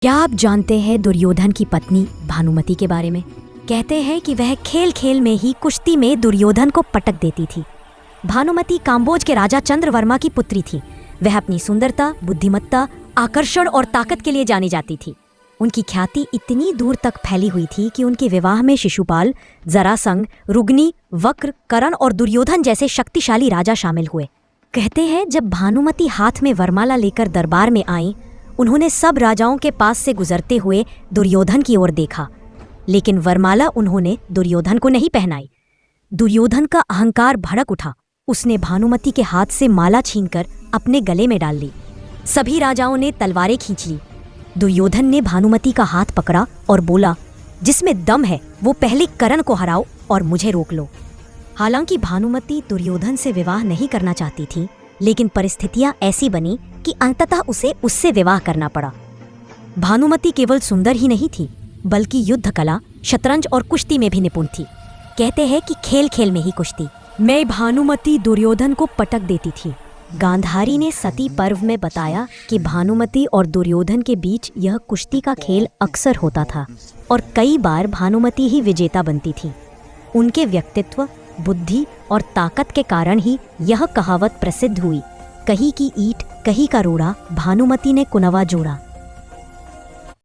क्या आप जानते हैं दुर्योधन की पत्नी भानुमति के बारे में? कहते हैं कि वह खेल खेल में ही कुश्ती में दुर्योधन को पटक देती थी। भानुमति काम्बोज के राजा चंद्रवर्मा की पुत्री थी। वह अपनी सुंदरता, बुद्धिमत्ता, आकर्षण और ताकत के लिए जानी जाती थी। उनकी ख्याति इतनी दूर तक फैली हुई थी कि उनके विवाह में शिशुपाल, जरासंध, रुग्नी, वक्र, कर्ण और दुर्योधन जैसे शक्तिशाली राजा शामिल हुए। कहते हैं जब भानुमति हाथ में वरमाला लेकर दरबार में आई, उन्होंने सब राजाओं के पास से गुजरते हुए दुर्योधन की ओर देखा, लेकिन वरमाला उन्होंने दुर्योधन को नहीं पहनाई। दुर्योधन का अहंकार भड़क उठा। उसने भानुमति के हाथ से माला छीनकर अपने गले में डाल ली। सभी राजाओं ने तलवारें खींच ली। दुर्योधन ने भानुमति का हाथ पकड़ा और बोला, जिसमें दम है वो पहले कर्ण को हराओ और मुझे रोक लो। हालांकि भानुमति दुर्योधन से विवाह नहीं करना चाहती थी, लेकिन परिस्थितियां ऐसी बनी कि अंततः उसे उससे विवाह करना पड़ा। भानुमति केवल सुंदर ही नहीं थी, बल्कि युद्ध कला, शतरंज और कुश्ती में भी निपुण थी। कहते हैं कि खेल खेल में ही कुश्ती में भानुमति दुर्योधन को पटक देती थी। गांधारी ने सती पर्व में बताया कि भानुमति और दुर्योधन के बीच यह कुश्ती का खेल अक्सर होता था और कई बार भानुमति ही विजेता बनती थी। उनके व्यक्तित्व, बुद्धि और ताकत के कारण ही यह कहावत प्रसिद्ध हुई, कही की ईंट कही का रोड़ा, भानुमति ने कुनवा जोड़ा।